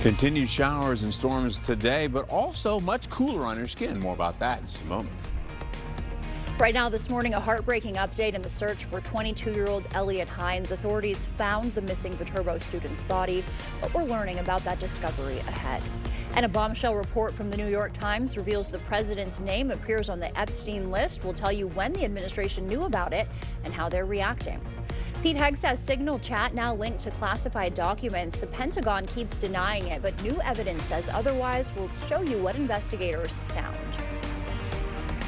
Continued showers and storms today, but also much cooler on your skin. More about that in just a moment. Right now this morning, a heartbreaking update in the search for 22-year-old Elliot Hines. Authorities found the missing Viterbo student's body, but we're learning about that discovery ahead. And a bombshell report from the New York Times reveals the president's name appears on the Epstein list. We'll tell you when the administration knew about it and how they're reacting. Pete Hegseth's Signal chat now linked to classified documents. The Pentagon keeps denying it, but new evidence says otherwise. We'll show you what investigators found.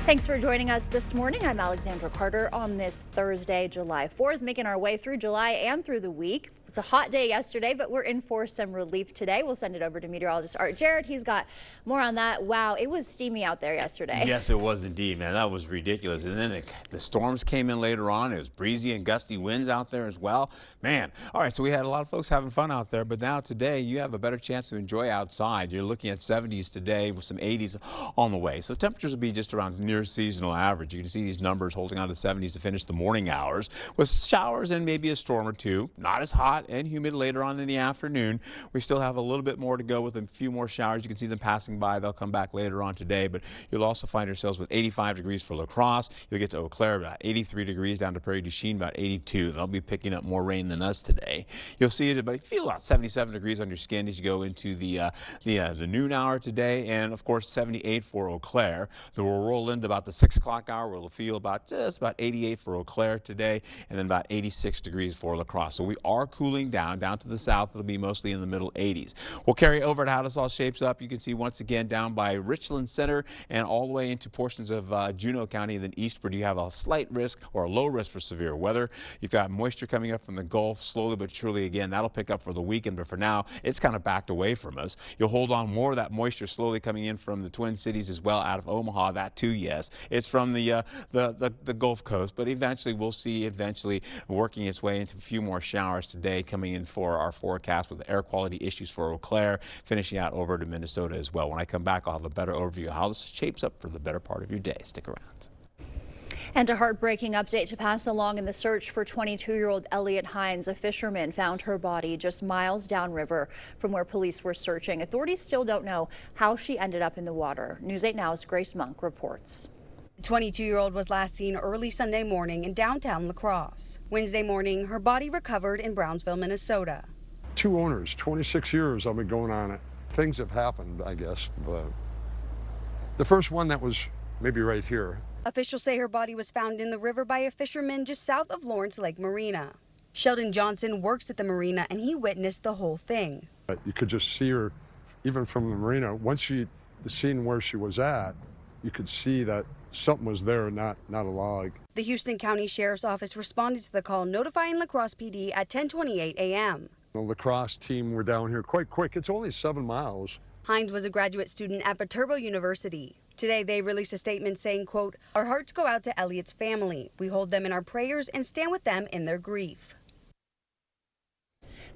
Thanks for joining us this morning. I'm Alexandra Carter on this Thursday, July 4th, making our way through July and through the week. It was a hot day yesterday, but we're in for some relief today. We'll send it over to meteorologist Art Jarrett. He's got more on that. Wow, it was steamy out there yesterday. Yes, it was indeed, man. That was ridiculous. And then the storms came in later on. It was breezy and gusty winds out there as well. Man, all right, so we had a lot of folks having fun out there, but now today you have a better chance to enjoy outside. You're looking at 70s today with some 80s on the way. So temperatures will be just around near seasonal average. You can see these numbers holding on to 70s to finish the morning hours with showers and maybe a storm or two. Not as hot and humid later on in the afternoon. We still have a little bit more to go with a few more showers. You can see them passing by. They'll come back later on today, but you'll also find yourselves with 85 degrees for La Crosse. You'll get to Eau Claire about 83 degrees, down to Prairie du Chien about 82. They'll be picking up more rain than us today. You'll see it, but feel about 77 degrees on your skin as you go into the noon hour today, and of course 78 for Eau Claire. Then we'll roll into about the 6 o'clock hour. We'll feel just about 88 for Eau Claire today, and then about 86 degrees for La Crosse. So we are cooling down to the south. It'll be mostly in the middle 80s. We'll carry over to how this all shapes up. You can see once again down by Richland Center and all the way into portions of Juneau County and then eastward. You have a slight risk or a low risk for severe weather. You've got moisture coming up from the Gulf slowly but surely. Again, that'll pick up for the weekend, but for now it's kind of backed away from us. You'll hold on more of that moisture slowly coming in from the Twin Cities as well, out of Omaha. That too, yes, it's from the Gulf Coast, but eventually we'll see working its way into a few more showers today coming in for our forecast with air quality issues for Eau Claire, finishing out over to Minnesota as well. When I come back, I'll have a better overview of how this shapes up for the better part of your day. Stick around. And a heartbreaking update to pass along in the search for 22-year-old Elliot Hines. A fisherman found her body just miles downriver from where police were searching. Authorities still don't know how she ended up in the water. News 8 Now's Grace Monk reports. The 22-year-old was last seen early Sunday morning in downtown La Crosse. Wednesday morning, her body recovered in Brownsville, Minnesota. Two owners, 26 years I've been going on it. Things have happened, I guess, but the first one that was maybe right here. Officials say her body was found in the river by a fisherman just south of Lawrence Lake Marina. Sheldon Johnson works at the marina and he witnessed the whole thing. You could just see her even from the marina. Once the scene where she was at, you could see that something was there, not a log. The Houston County Sheriff's Office responded to the call, notifying La Crosse PD at 10:28 a.m. The La Crosse team were down here quite quick. It's only 7 miles. Hines was a graduate student at Viterbo University. Today, they released a statement saying, quote, "Our hearts go out to Elliot's family. We hold them in our prayers and stand with them in their grief."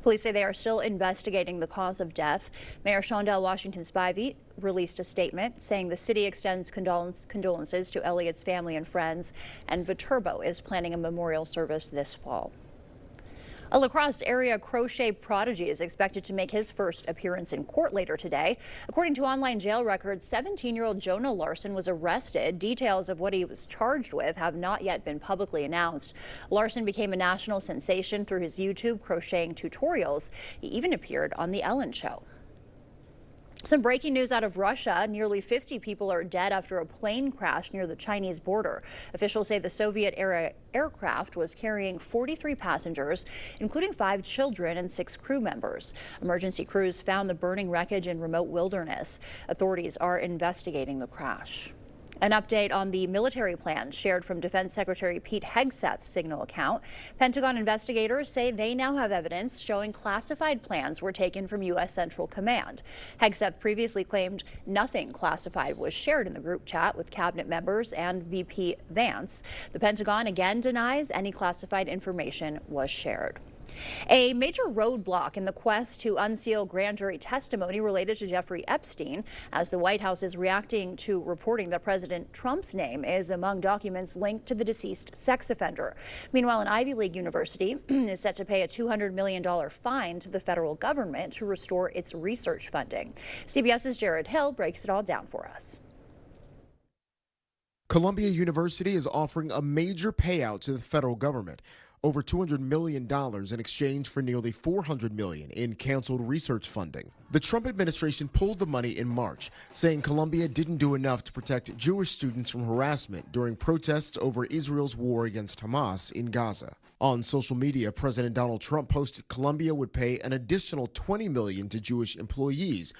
Police say they are still investigating the cause of death. Mayor Shondell Washington Spivey released a statement saying the city extends condolences to Elliot's family and friends, and Viterbo is planning a memorial service this fall. A La Crosse area crochet prodigy is expected to make his first appearance in court later today. According to online jail records, 17-year-old Jonah Larson was arrested. Details of what he was charged with have not yet been publicly announced. Larson became a national sensation through his YouTube crocheting tutorials. He even appeared on The Ellen Show. Some breaking news out of Russia. Nearly 50 people are dead after a plane crash near the Chinese border. Officials say the Soviet-era aircraft was carrying 43 passengers, including 5 children and 6 crew members. Emergency crews found the burning wreckage in remote wilderness. Authorities are investigating the crash. An update on the military plans shared from Defense Secretary Pete Hegseth's Signal account. Pentagon investigators say they now have evidence showing classified plans were taken from U.S. Central Command. Hegseth previously claimed nothing classified was shared in the group chat with cabinet members and VP Vance. The Pentagon again denies any classified information was shared. A major roadblock in the quest to unseal grand jury testimony related to Jeffrey Epstein, as the White House is reacting to reporting that President Trump's name is among documents linked to the deceased sex offender. Meanwhile, an Ivy League university is set to pay a $200 million fine to the federal government to restore its research funding. CBS's Jared Hill breaks it all down for us. Columbia University is offering a major payout to the federal government, over $200 million in exchange for nearly $400 million in canceled research funding. The Trump administration pulled the money in March, saying Columbia didn't do enough to protect Jewish students from harassment during protests over Israel's war against Hamas in Gaza. On social media, President Donald Trump posted Columbia would pay an additional $20 million to Jewish employees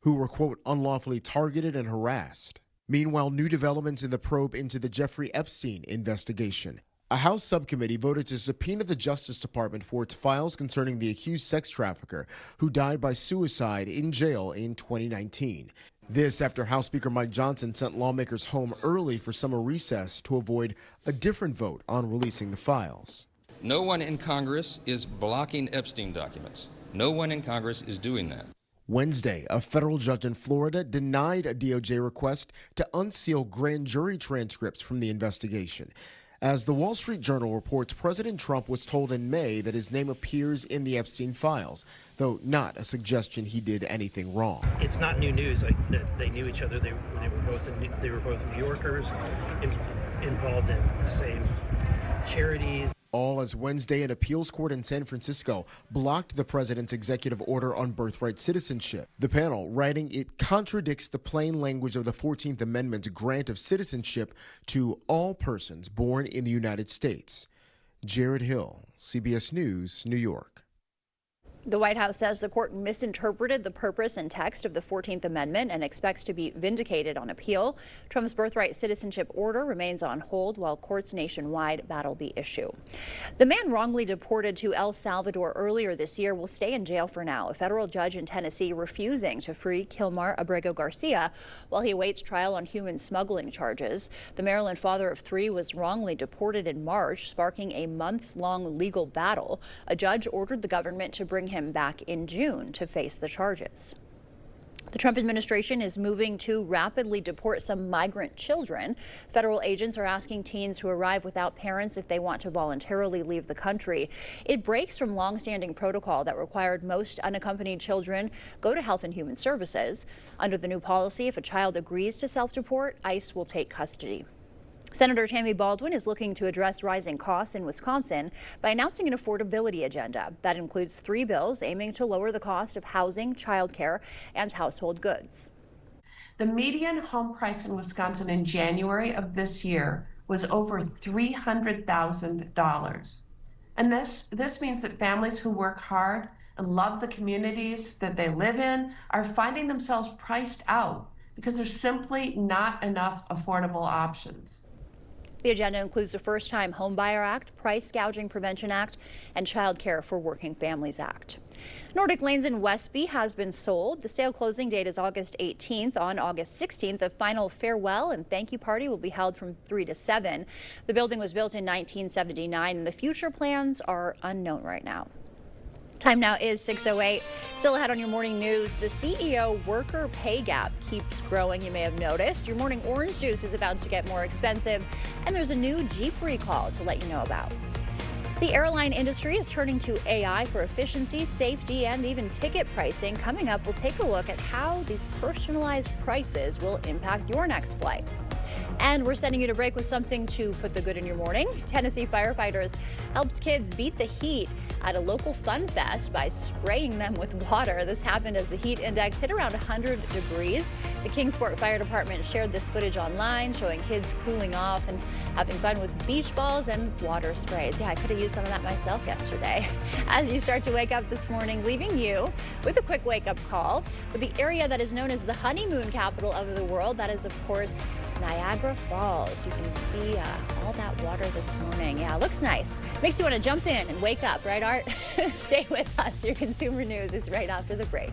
who were, quote, unlawfully targeted and harassed. Meanwhile, new developments in the probe into the Jeffrey Epstein investigation. A House subcommittee voted to subpoena the Justice Department for its files concerning the accused sex trafficker who died by suicide in jail in 2019. This after House Speaker Mike Johnson sent lawmakers home early for summer recess to avoid a different vote on releasing the files. No one in Congress is blocking Epstein documents. No one in Congress is doing that. Wednesday, a federal judge in Florida denied a DOJ request to unseal grand jury transcripts from the investigation. As the Wall Street Journal reports, President Trump was told in May that his name appears in the Epstein files, though not a suggestion he did anything wrong. It's not new news that they knew each other. They were both New Yorkers, involved in the same charities. All as Wednesday, an appeals court in San Francisco blocked the president's executive order on birthright citizenship. The panel, writing it contradicts the plain language of the 14th Amendment's grant of citizenship to all persons born in the United States. Jared Hill, CBS News, New York. The White House says the court misinterpreted the purpose and text of the 14th Amendment and expects to be vindicated on appeal. Trump's birthright citizenship order remains on hold while courts nationwide battle the issue. The man wrongly deported to El Salvador earlier this year will stay in jail for now. A federal judge in Tennessee refusing to free Kilmar Abrego Garcia while he awaits trial on human smuggling charges. The Maryland father of 3 was wrongly deported in March, sparking a months-long legal battle. A judge ordered the government to bring him back in June to face the charges. The Trump administration is moving to rapidly deport some migrant children. Federal agents are asking teens who arrive without parents if they want to voluntarily leave the country. It breaks from long-standing protocol that required most unaccompanied children go to Health and Human Services. Under the new policy, if a child agrees to self-deport, ICE will take custody. Senator Tammy Baldwin is looking to address rising costs in Wisconsin by announcing an affordability agenda that includes 3 bills aiming to lower the cost of housing, childcare, and household goods. The median home price in Wisconsin in January of this year was over $300,000. And this means that families who work hard and love the communities that they live in are finding themselves priced out because there's simply not enough affordable options. The agenda includes the First-Time Homebuyer Act, Price Gouging Prevention Act, and Child Care for Working Families Act. Nordic Lanes in Westby has been sold. The sale closing date is August 18th. On August 16th, a final farewell and thank you party will be held from 3 to 7. The building was built in 1979, and the future plans are unknown right now. Time now is 6:08. Still ahead on your morning news, the CEO worker pay gap keeps growing, you may have noticed. Your morning orange juice is about to get more expensive, and there's a new Jeep recall to let you know about. The airline industry is turning to AI for efficiency, safety, and even ticket pricing. Coming up, we'll take a look at how these personalized prices will impact your next flight. And we're sending you to break with something to put the good in your morning. Tennessee firefighters helped kids beat the heat at a local fun fest by spraying them with water. This happened as the heat index hit around 100 degrees. The Kingsport Fire Department shared this footage online, showing kids cooling off and having fun with beach balls and water sprays. Yeah, I could have used some of that myself yesterday. As you start to wake up this morning, leaving you with a quick wake-up call with the area that is known as the honeymoon capital of the world. That is, of course, Niagara Falls. You can see all that water this morning. Yeah, it looks nice. Makes you want to jump in and wake up, right, Art? Stay with us. Your consumer news is right after the break.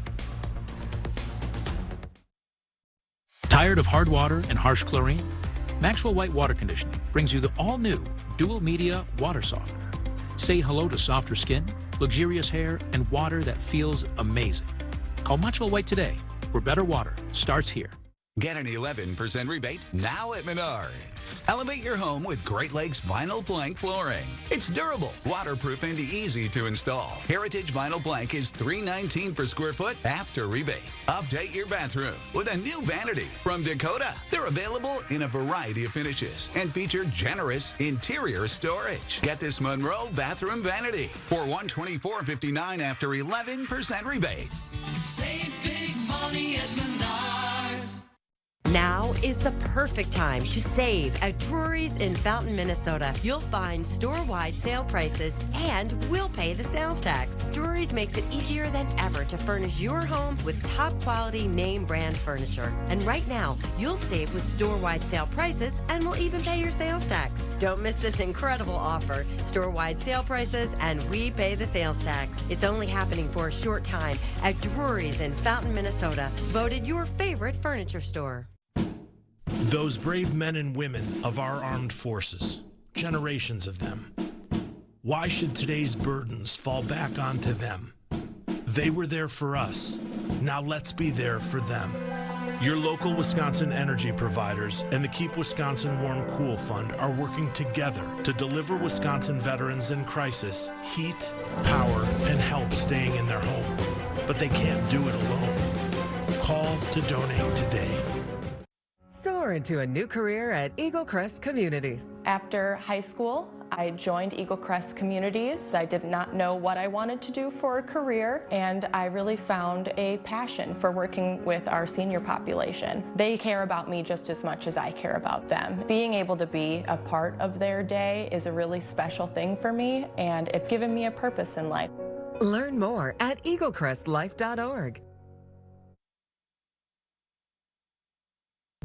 Tired of hard water and harsh chlorine? Maxwell White Water Conditioning brings you the all-new Dual Media Water Softener. Say hello to softer skin luxurious hair, and water that feels amazing. Call Maxwell White today, where better water starts here. Get an 11% rebate now at Menards. Elevate your home with Great Lakes Vinyl Plank Flooring. It's durable, waterproof, and easy to install. Heritage Vinyl Plank is $319 per square foot after rebate. Update your bathroom with a new vanity from Dakota. They're available in a variety of finishes and feature generous interior storage. Get this Monroe bathroom vanity for $124.59 after 11% rebate. Save big money at Menards. Now is the perfect time to save at Drury's in Fountain, Minnesota. You'll find store-wide sale prices and we'll pay the sales tax. Drury's makes it easier than ever to furnish your home with top-quality name-brand furniture. And right now, you'll save with store-wide sale prices and we'll even pay your sales tax. Don't miss this incredible offer. Store-wide sale prices and we pay the sales tax. It's only happening for a short time at Drury's in Fountain, Minnesota. Voted your favorite furniture store. Those brave men and women of our armed forces, generations of them. Why should today's burdens fall back onto them? They were there for us. Now let's be there for them. Your local Wisconsin energy providers and the Keep Wisconsin Warm Cool Fund are working together to deliver Wisconsin veterans in crisis heat, power, and help staying in their home. But they can't do it alone. Call to donate today. Soar into a new career at Eagle Crest Communities. After high school, I joined Eagle Crest Communities. I did not know what I wanted to do for a career, and I really found a passion for working with our senior population. They care about me just as much as I care about them. Being able to be a part of their day is a really special thing for me, and it's given me a purpose in life. Learn more at eaglecrestlife.org.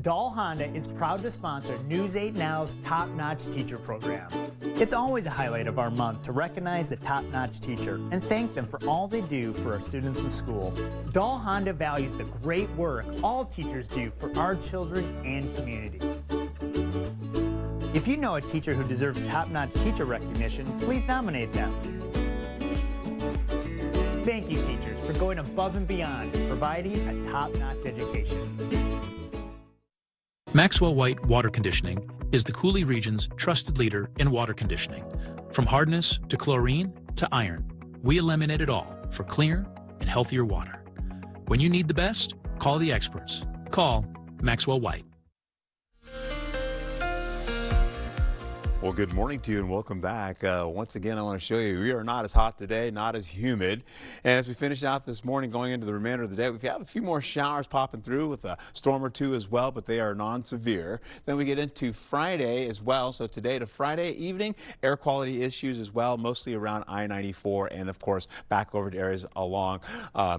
Dahl Honda is proud to sponsor News 8 Now's Top Notch Teacher Program. It's always a highlight of our month to recognize the top-notch teacher and thank them for all they do for our students in school. Dahl Honda values the great work all teachers do for our children and community. If you know a teacher who deserves top-notch teacher recognition, please nominate them. Thank you, teachers, for going above and beyond, providing a top-notch education. Maxwell White Water Conditioning is the Coulee region's trusted leader in water conditioning. From hardness to chlorine to iron, we eliminate it all for cleaner and healthier water. When you need the best, call the experts. Call Maxwell White. Well, good morning to you and welcome back. Once again, I want to show you we are not as hot today, not as humid. And as we finish out this morning, going into the remainder of the day, we have a few more showers popping through with a storm or two as well, but they are non-severe. Then we get into Friday as well. So today to Friday evening, air quality issues as well, mostly around I-94 and of course back over to areas along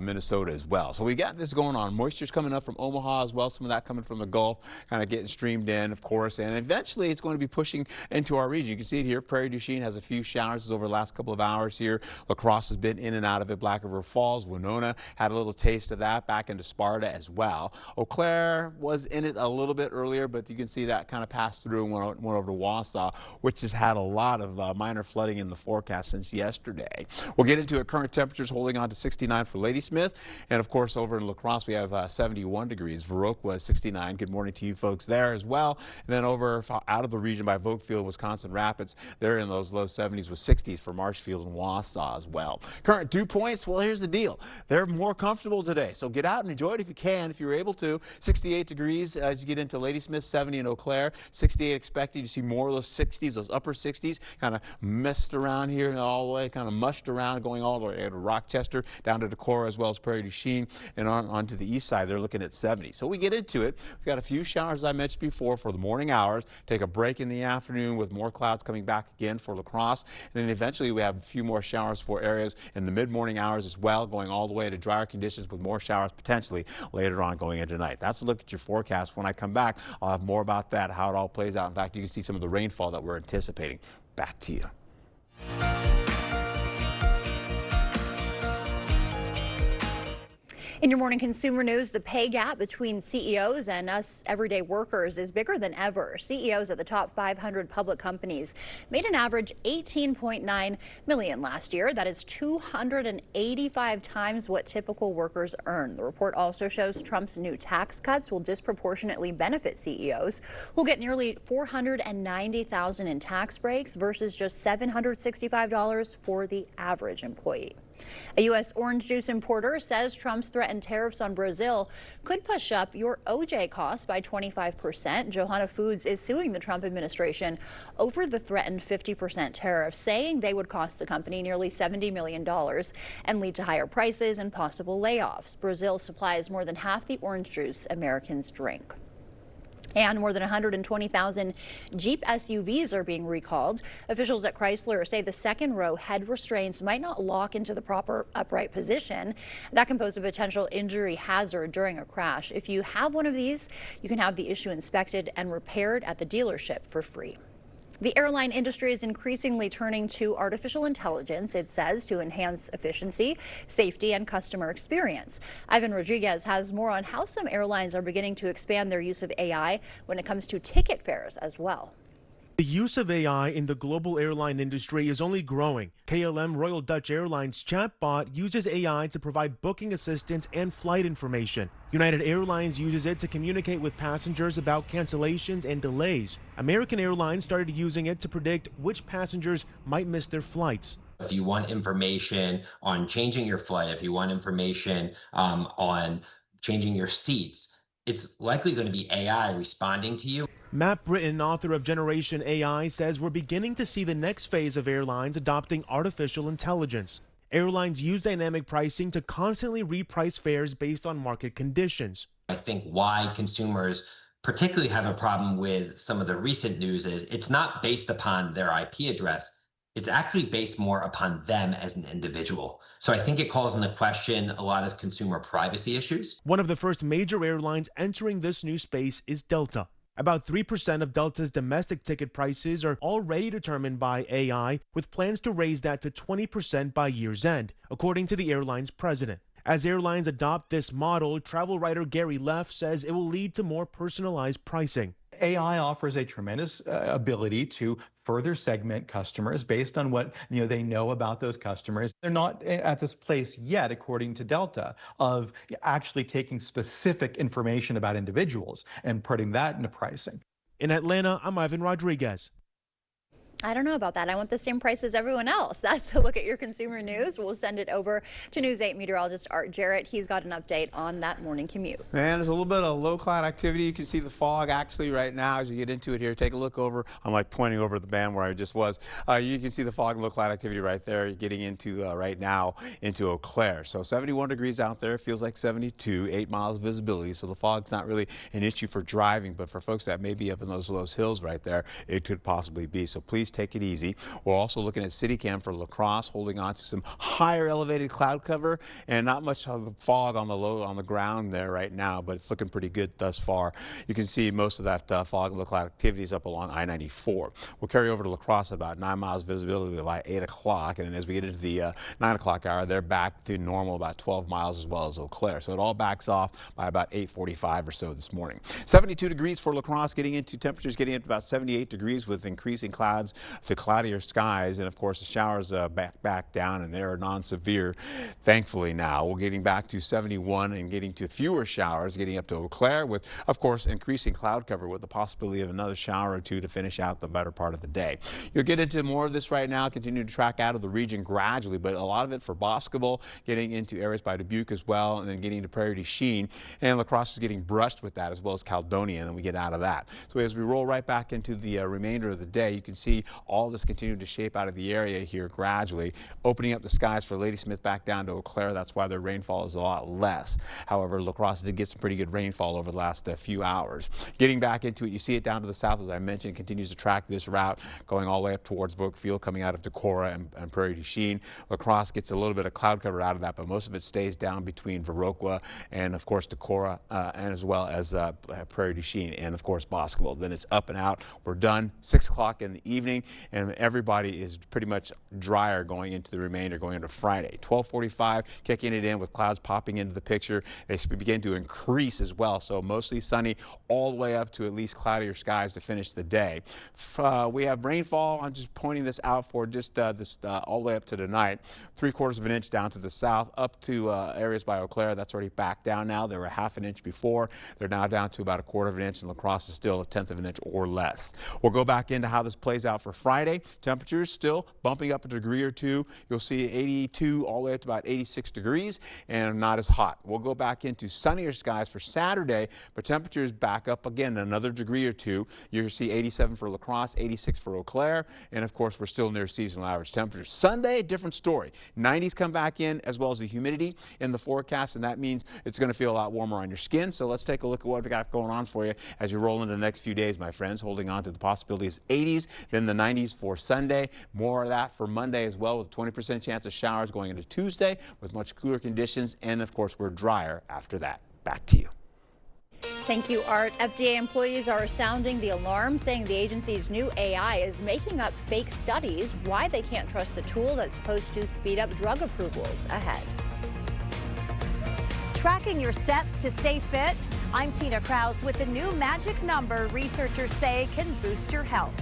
Minnesota as well. So we got this going on. Moisture's coming up from Omaha as well. Some of that coming from the Gulf, kind of getting streamed in, of course. And eventually it's going to be pushing into our region. You can see it here. Prairie du Chien has a few showers over the last couple of hours here. La Crosse has been in and out of it. Black River Falls, Winona had a little taste of that, back into Sparta as well. Eau Claire was in it a little bit earlier, but you can see that kind of passed through and went over to Wausau, which has had a lot of minor flooding in the forecast since yesterday. We'll get into it. Current temperatures holding on to 69 for Ladysmith, and of course over in La Crosse we have 71 degrees. Viroqua 69. Good morning to you folks there as well. And then over out of the region by Volkfield, Wisconsin Rapids, they're in those low 70s with 60s for Marshfield and Wausau as well. Current dew points, well, here's the deal. They're more comfortable today, so get out and enjoy it if you can, if you're able to. 68 degrees as you get into Ladysmith, 70 in Eau Claire, 68 expected. You see more of those 60s, those upper 60s, kind of messed around here and all the way, kind of mushed around, going all the way to Rochester, down to Decorah, as well as Prairie du Chien, and on to the east side, they're looking at 70. So we get into it. We've got a few showers, as I mentioned before, for the morning hours. Take a break in the afternoon with more clouds coming back again for La Crosse. And then eventually we have a few more showers for areas in the mid-morning hours as well, going all the way to drier conditions with more showers potentially later on going into tonight. That's a look at your forecast. When I come back, I'll have more about that, how it all plays out. In fact, you can see some of the rainfall that we're anticipating. Back to you. In your morning consumer news, the pay gap between CEOs and us everyday workers is bigger than ever. CEOs at the top 500 public companies made an average $18.9 million last year. That is 285 times what typical workers earn. The report also shows Trump's new tax cuts will disproportionately benefit CEOs, who'll get nearly $490,000 in tax breaks versus just $765 for the average employee. A U.S. orange juice importer says Trump's threatened tariffs on Brazil could push up your OJ costs by 25%. Johanna Foods is suing the Trump administration over the threatened 50% tariffs, saying they would cost the company nearly $70 million and lead to higher prices and possible layoffs. Brazil supplies more than half the orange juice Americans drink. And more than 120,000 Jeep SUVs are being recalled. Officials at Chrysler say the second row head restraints might not lock into the proper upright position. That can pose a potential injury hazard during a crash. If you have one of these, you can have the issue inspected and repaired at the dealership for free. The airline industry is increasingly turning to artificial intelligence, it says, to enhance efficiency, safety, and customer experience. Ivan Rodriguez has more on how some airlines are beginning to expand their use of AI when it comes to ticket fares as well. The use of AI in the global airline industry is only growing. KLM Royal Dutch Airlines chatbot uses AI to provide booking assistance and flight information. United Airlines uses it to communicate with passengers about cancellations and delays. American Airlines started using it to predict which passengers might miss their flights. If you want information on changing your flight, if you want information on changing your seats, it's likely going to be AI responding to you. Matt Britton, author of Generation AI, says we're beginning to see the next phase of airlines adopting artificial intelligence. Airlines use dynamic pricing to constantly reprice fares based on market conditions. I think why consumers particularly have a problem with some of the recent news is it's not based upon their IP address. It's actually based more upon them as an individual. So I think it calls into question a lot of consumer privacy issues. One of the first major airlines entering this new space is Delta. About 3% of Delta's domestic ticket prices are already determined by AI, with plans to raise that to 20% by year's end, according to the airline's president. As airlines adopt this model, travel writer Gary Leff says it will lead to more personalized pricing. AI offers a tremendous ability to further segment customers based on what they know about those customers. They're not at this place yet, according to Delta, of actually taking specific information about individuals and putting that into pricing. In Atlanta, I'm Ivan Rodriguez. I don't know about that. I want the same price as everyone else. That's a look at your consumer news. We'll send it over to News 8 meteorologist Art Jarrett. He's got an update on that morning commute. Man, there's a little bit of low cloud activity. You can see the fog actually right now as you get into it here. Take a look over. I'm like pointing over the band where I just was. You can see the fog and low cloud activity right there. You're getting into right now into Eau Claire. So 71 degrees out there. Feels like 72, 8 miles visibility. So the fog's not really an issue for driving, but for folks that may be up in those hills right there, it could possibly be. So please take it easy. We're also looking at CityCam for La Crosse, holding on to some higher elevated cloud cover and not much of the fog on the ground there right now, but it's looking pretty good thus far. You can see most of that fog and low cloud activity is up along I-94. We'll carry over to La Crosse at about 9 miles visibility by 8 o'clock, and then as we get into the 9 o'clock hour, they're back to normal about 12 miles as well as Eau Claire. So it all backs off by about 8:45 or so this morning. 72 degrees for La Crosse, getting into temperatures getting up to about 78 degrees with increasing clouds to cloudier skies, and of course the showers back down, and they're non-severe thankfully now. We're getting back to 71 and getting to fewer showers, getting up to Eau Claire with of course increasing cloud cover with the possibility of another shower or two to finish out the better part of the day. You'll get into more of this right now, continue to track out of the region gradually, but a lot of it for Boscobel, getting into areas by Dubuque as well, and then getting to Prairie du Chien, and La Crosse is getting brushed with that as well as Caledonia, and then we get out of that. So as we roll right back into the remainder of the day, you can see all this continuing to shape out of the area here gradually, opening up the skies for Ladysmith back down to Eau Claire. That's why their rainfall is a lot less. However, La Crosse did get some pretty good rainfall over the last few hours. Getting back into it, you see it down to the south, as I mentioned, continues to track this route, going all the way up towards Volkfield, coming out of Decorah and Prairie du Chien. La Crosse gets a little bit of cloud cover out of that, but most of it stays down between Viroqua and, of course, Decorah, and as well as Prairie du Chien and, of course, Boscobel. Then it's up and out. We're done. 6 o'clock in the evening. evening, and everybody is pretty much drier going into the remainder, going into Friday. 12:45, kicking it in with clouds popping into the picture. They begin to increase as well, so mostly sunny all the way up to at least cloudier skies to finish the day. We have rainfall. I'm just pointing this out for just all the way up to tonight. 3/4 of an inch down to the south, up to areas by Eau Claire. That's already back down now. They were 1/2 inch before. They're now down to about 1/4 of an inch, and La Crosse is still 1/10 of an inch or less. We'll go back into how this plays out for Friday. Temperatures still bumping up a degree or two. You'll see 82 all the way up to about 86 degrees and not as hot. We'll go back into sunnier skies for Saturday, but temperatures back up again another degree or two. You'll see 87 for La Crosse, 86 for Eau Claire, and of course we're still near seasonal average temperatures. Sunday, different story. 90s come back in, as well as the humidity in the forecast, and that means it's going to feel a lot warmer on your skin. So let's take a look at what we got going on for you as you roll into the next few days, my friends, holding on to the possibilities. 80s, then the 90s for Sunday. More of that for Monday as well, with 20% chance of showers going into Tuesday with much cooler conditions, and of course we're drier after that. Back to you. Thank you, Art. FDA employees are sounding the alarm, saying the agency's new AI is making up fake studies, why they can't trust the tool that's supposed to speed up drug approvals. Ahead. Tracking your steps to stay fit? I'm Tina Kraus with the new magic number researchers say can boost your health.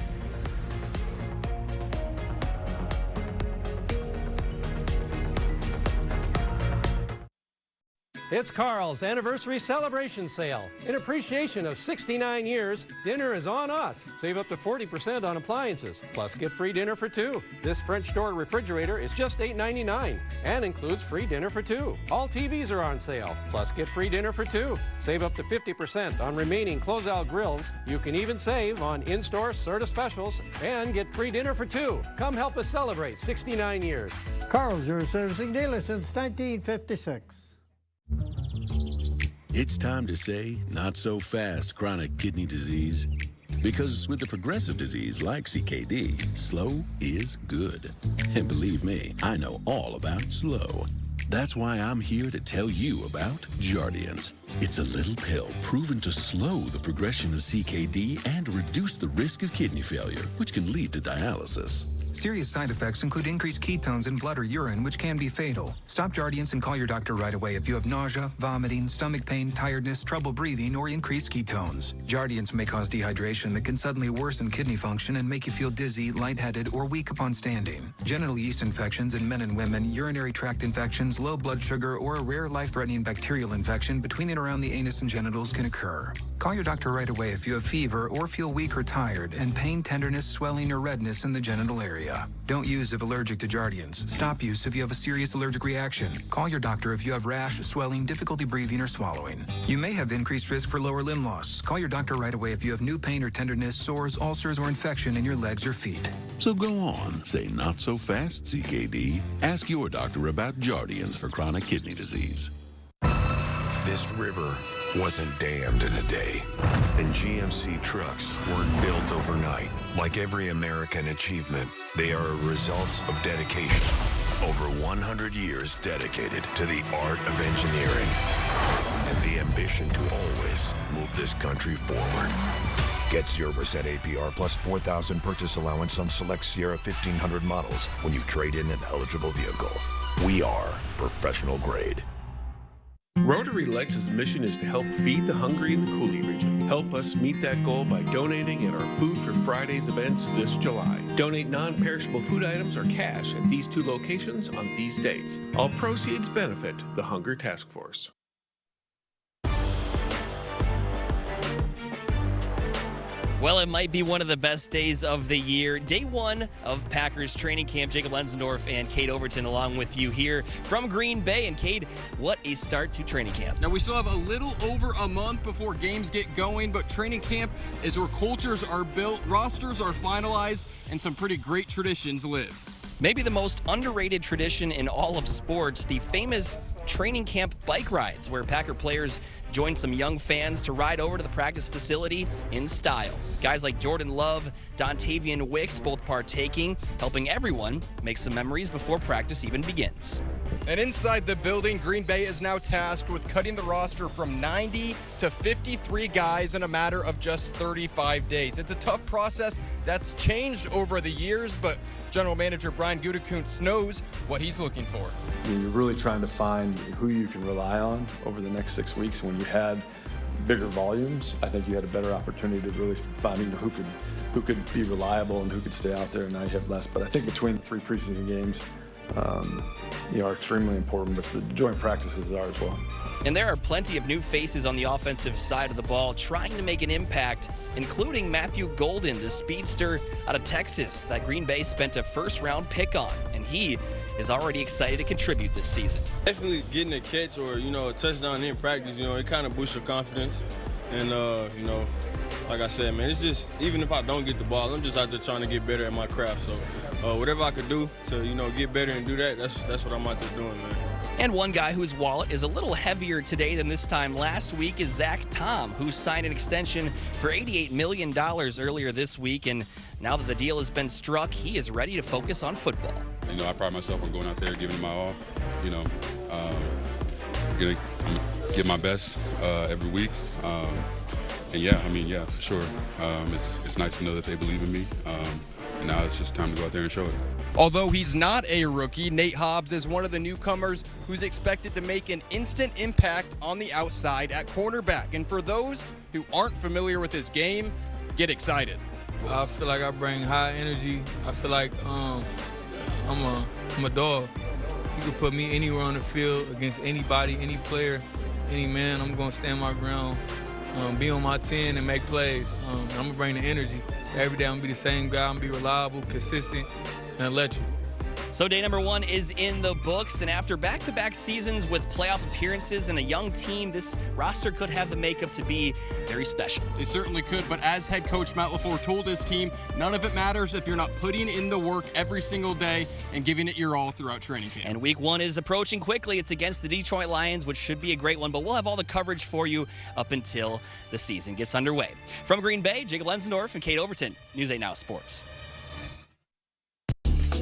It's Carl's anniversary celebration sale. In appreciation of 69 years, dinner is on us. Save up to 40% on appliances, plus get free dinner for two. This French door refrigerator is just $8.99 and includes free dinner for two. All TVs are on sale, plus get free dinner for two. Save up to 50% on remaining closeout grills. You can even save on in-store Serta specials and get free dinner for two. Come help us celebrate 69 years. Carl's, your servicing dealer since 1956. It's time to say not so fast chronic kidney disease. Because with the progressive disease like CKD, slow is good. And believe me, I know all about slow. That's why I'm here to tell you about Jardiance. It's a little pill proven to slow the progression of CKD and reduce the risk of kidney failure, which can lead to dialysis. Serious side effects include increased ketones in blood or urine, which can be fatal. Stop Jardiance and call your doctor right away if you have nausea, vomiting, stomach pain, tiredness, trouble breathing, or increased ketones. Jardiance may cause dehydration that can suddenly worsen kidney function and make you feel dizzy, lightheaded, or weak upon standing. Genital yeast infections in men and women, urinary tract infections, low blood sugar, or a rare life-threatening bacterial infection between and around the anus and genitals can occur. Call your doctor right away if you have fever or feel weak or tired and pain, tenderness, swelling, or redness in the genital area. Don't use if allergic to Jardiance. Stop use if you have a serious allergic reaction. Call your doctor if you have rash, swelling, difficulty breathing, or swallowing. You may have increased risk for lower limb loss. Call your doctor right away if you have new pain or tenderness, sores, ulcers, or infection in your legs or feet. So go on, say not so fast CKD. Ask your doctor about Jardiance for chronic kidney disease. This river wasn't dammed in a day, and GMC trucks weren't built overnight. Like every American achievement, they are a result of dedication. Over 100 years dedicated to the art of engineering and the ambition to always move this country forward. Get 0% APR plus $4,000 purchase allowance on select Sierra 1500 models when you trade in an eligible vehicle. We are professional grade. Rotary Light's mission is to help feed the hungry in the Coulee region. Help us meet that goal by donating at our Food for Fridays events this July. Donate non-perishable food items or cash at these two locations on these dates. All proceeds benefit the Hunger Task Force. Well, it might be one of the best days of the year. Day one of Packers training camp. Jacob Lenzendorf and Cade Overton along with you here from Green Bay. And Cade, what a start to training camp. Now, we still have a little over a month before games get going, but training camp is where cultures are built, rosters are finalized, and some pretty great traditions live. Maybe the most underrated tradition in all of sports, the famous training camp bike rides, where Packer players join some young fans to ride over to the practice facility in style. Guys like Jordan Love, Dontavian Wicks both partaking, helping everyone make some memories before practice even begins. And inside the building, Green Bay is now tasked with cutting the roster from 90 to to 53 guys in a matter of just 35 days. It's a tough process that's changed over the years, but General Manager Brian Gutekunst knows what he's looking for. You're really trying to find who you can rely on over the next 6 weeks. When you had bigger volumes, I think you had a better opportunity to really find who could be reliable and who could stay out there, and now you have less. But I think between the 3 preseason games, are extremely important, but the joint practices are as well. And there are plenty of new faces on the offensive side of the ball trying to make an impact, including Matthew Golden, the speedster out of Texas that Green Bay spent a first-round pick on, and he is already excited to contribute this season. Definitely getting a catch or, a touchdown in practice, it kind of boosts your confidence. And, like I said, man, it's just, even if I don't get the ball, I'm just out there trying to get better at my craft. So whatever I could do to, get better and do that, that's what I'm out there doing, man. And one guy whose wallet is a little heavier today than this time last week is Zach Tom, who signed an extension for $88 million earlier this week. And now that the deal has been struck, he is ready to focus on football. I pride myself on going out there, giving it my all. I'm gonna give my best every week. For sure. It's nice to know that they believe in me. And now it's just time to go out there and show it. Although he's not a rookie, Nate Hobbs is one of the newcomers who's expected to make an instant impact on the outside at cornerback. And for those who aren't familiar with his game, get excited. I feel like I bring high energy. I feel like I'm a dog. You can put me anywhere on the field against anybody, any player, any man. I'm going to stand my ground, be on my 10 and make plays. I'm going to bring the energy. Every day I'm going to be the same guy. I'm going to be reliable, consistent, and electric. So day number 1 is in the books, and after back-to-back seasons with playoff appearances and a young team, this roster could have the makeup to be very special. It certainly could, but as head coach Matt LaFleur told his team, none of it matters if you're not putting in the work every single day and giving it your all throughout training camp. And week 1 is approaching quickly. It's against the Detroit Lions, which should be a great one, but we'll have all the coverage for you up until the season gets underway. From Green Bay, Jacob Lensendorf and Kate Overton, News 8 Now Sports.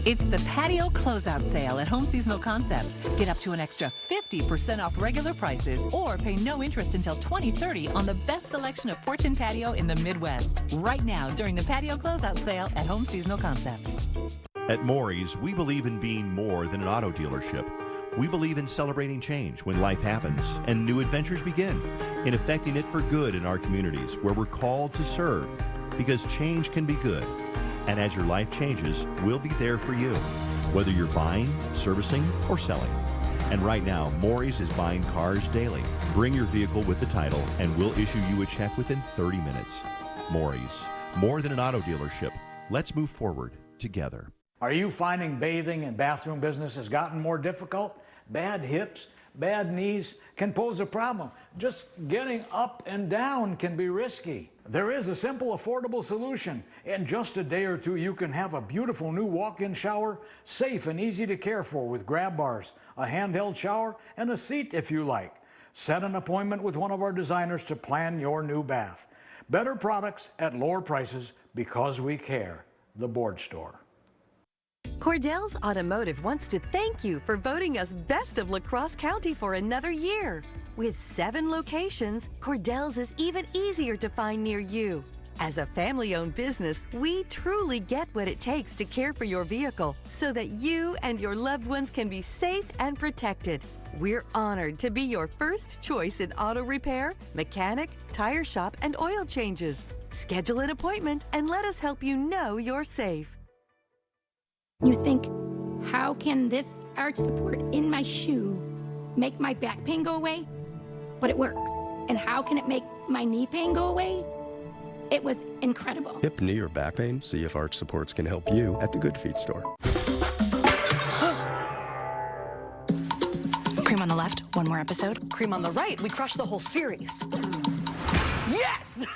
It's the patio closeout sale at Home Seasonal Concepts. Get up to an extra 50% off regular prices or pay no interest until 2030 on the best selection of porch and patio in the Midwest. Right now during the patio closeout sale at Home Seasonal Concepts. At Maury's, we believe in being more than an auto dealership. We believe in celebrating change when life happens and new adventures begin, in affecting it for good in our communities where we're called to serve, because change can be good. And as your life changes, we'll be there for you, whether you're buying, servicing, or selling. And right now, Maury's is buying cars daily. Bring your vehicle with the title, and we'll issue you a check within 30 minutes. Maury's, more than an auto dealership. Let's move forward together. Are you finding bathing and bathroom business has gotten more difficult? Bad hips, bad knees can pose a problem. Just getting up and down can be risky. There is a simple, affordable solution. In just a day or two, you can have a beautiful new walk-in shower, safe and easy to care for with grab bars, a handheld shower, and a seat if you like. Set an appointment with one of our designers to plan your new bath. Better products at lower prices because we care. The Board Store. Cordell's Automotive wants to thank you for voting us Best of La Crosse County for another year. With 7 locations, Cordell's is even easier to find near you. As a family-owned business, we truly get what it takes to care for your vehicle so that you and your loved ones can be safe and protected. We're honored to be your first choice in auto repair, mechanic, tire shop, and oil changes. Schedule an appointment and let us help you know you're safe. You think, how can this arch support in my shoe make my back pain go away? But it works. And how can it make my knee pain go away? It was incredible. Hip, knee, or back pain? See if Arch Supports can help you at the Good Feet store. Cream on the left, one more episode. Cream on the right, we crushed the whole series. Yes!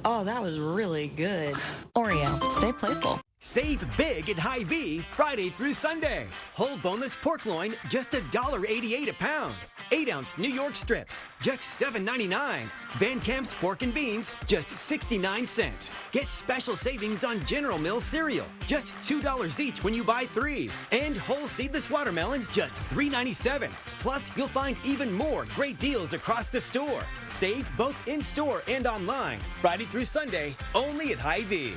Oh, that was really good. Oreo, stay playful. Save big at Hy-Vee Friday through Sunday. Whole boneless pork loin, just $1.88 a pound. 8-ounce New York strips, just $7.99. Van Camp's pork and beans, just 69 cents. Get special savings on General Mills cereal, just $2 each when you buy 3. And whole seedless watermelon, just $3.97. Plus, you'll find even more great deals across the store. Save both in-store and online. Friday through Sunday, only at Hy-Vee.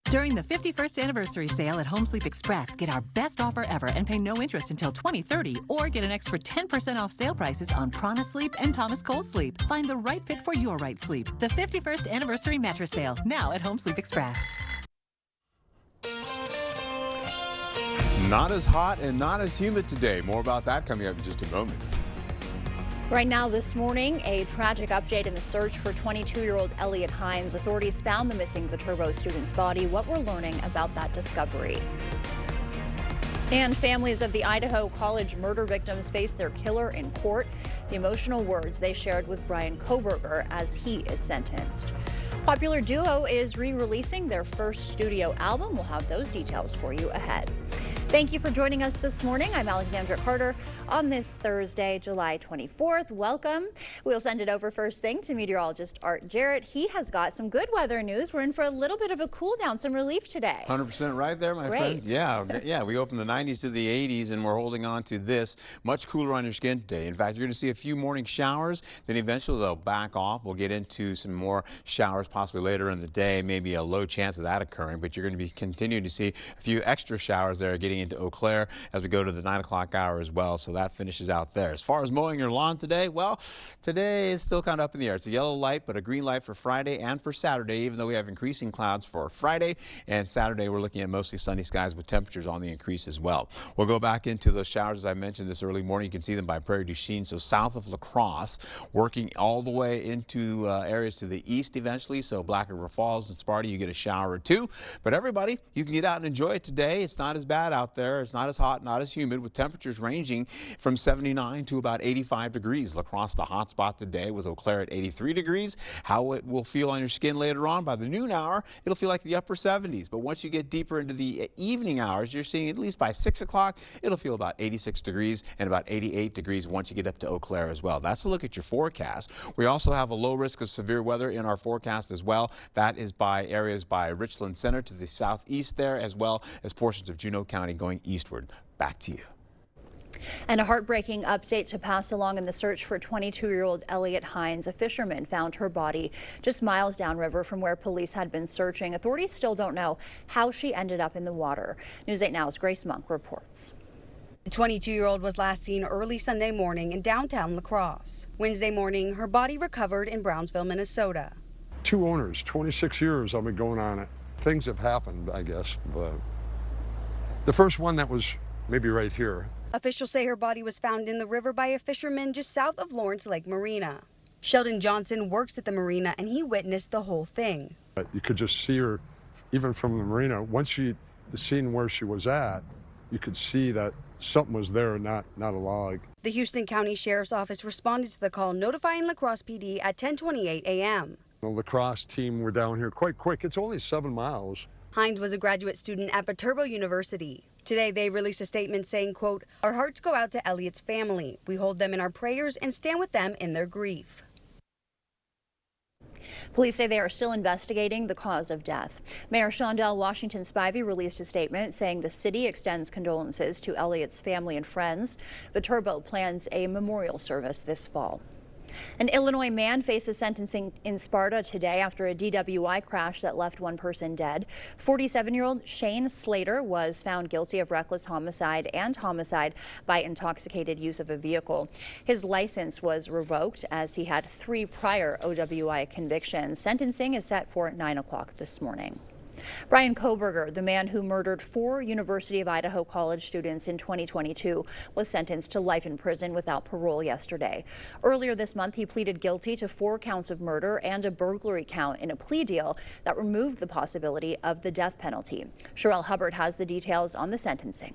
During the 51st anniversary sale at Home Sleep Express, get our best offer ever and pay no interest until 2030, or get an extra 10% off sale prices on Prana Sleep and Thomas Cole Sleep. Find the right fit for your right sleep. The 51st anniversary mattress sale, now at Home Sleep Express. Not as hot and not as humid today. More about that coming up in just a moment. Right now this morning, a tragic update in the search for 22-year-old Elliot Hines. Authorities found the missing Viterbo student's body. What we're learning about that discovery. And families of the Idaho College murder victims face their killer in court. The emotional words they shared with Bryan Kohberger as he is sentenced. Popular duo is re-releasing their first studio album. We'll have those details for you ahead. Thank you for joining us this morning. I'm Alexandra Carter on this Thursday, July 24th. Welcome. We'll send it over first thing to meteorologist Art Jarrett. He has got some good weather news. We're in for a little bit of a cool down, some relief today. 100% right there, my friend. Yeah, we go from the 90s to the 80s, and we're holding on to this. Much cooler on your skin today. In fact, you're going to see a few morning showers, then eventually they'll back off. We'll get into some more showers possibly later in the day, maybe a low chance of that occurring, but you're going to be continuing to see a few extra showers there getting into Eau Claire as we go to the 9 o'clock hour as well, so that finishes out there. As far as mowing your lawn today, well, today is still kind of up in the air. It's a yellow light, but a green light for Friday and for Saturday, even though we have increasing clouds for Friday. And Saturday, we're looking at mostly sunny skies with temperatures on the increase as well. We'll go back into those showers, as I mentioned this early morning. You can see them by Prairie du Chien, so south of La Crosse, working all the way into areas to the east eventually. So Black River Falls and Sparta, you get a shower or two. But everybody, you can get out and enjoy it today. It's not as bad out there. It's not as hot, not as humid, with temperatures ranging from 79 to about 85 degrees. La Crosse, the hot spot today, with Eau Claire at 83 degrees. How it will feel on your skin later on by the noon hour, it'll feel like the upper 70s. But once you get deeper into the evening hours, you're seeing at least by 6 o'clock, it'll feel about 86 degrees and about 88 degrees once you get up to Eau Claire as well. That's a look at your forecast. We also have a low risk of severe weather in our forecast as well. That is by areas by Richland Center to the southeast there, as well as portions of Juneau County going eastward. Back to you. And a heartbreaking update to pass along in the search for 22-year-old Elliot Hines. A fisherman found her body just miles downriver from where police had been searching. Authorities still don't know how she ended up in the water. News 8 Now's Grace Monk reports. The 22-year-old was last seen early Sunday morning in downtown La Crosse. Wednesday morning, her body recovered in Brownsville, Minnesota. 2 owners, 26 years I've been going on it. Things have happened, I guess, but the first one that was maybe right here. Officials say her body was found in the river by a fisherman just south of Lawrence Lake Marina. Sheldon Johnson works at the marina, and he witnessed the whole thing. You could just see her, even from the marina. Once the scene where she was at, you could see that something was there, not a log. The Houston County Sheriff's Office responded to the call, notifying La Crosse PD at 10:28 a.m. The La Crosse team were down here quite quick. It's only 7 miles. Hines was a graduate student at Viterbo University. Today, they released a statement saying, quote, "Our hearts go out to Elliot's family. We hold them in our prayers and stand with them in their grief." Police say they are still investigating the cause of death. Mayor Shondell Washington Spivey released a statement saying the city extends condolences to Elliot's family and friends. Viterbo plans a memorial service this fall. An Illinois man faces sentencing in Sparta today after a DWI crash that left 1 person dead. 47-year-old Shane Slater was found guilty of reckless homicide and homicide by intoxicated use of a vehicle. His license was revoked as he had 3 prior OWI convictions. Sentencing is set for 9 o'clock this morning. Bryan Kohberger, the man who murdered 4 University of Idaho College students in 2022, was sentenced to life in prison without parole yesterday. Earlier this month, he pleaded guilty to 4 counts of murder and a burglary count in a plea deal that removed the possibility of the death penalty. Sherelle Hubbard has the details on the sentencing.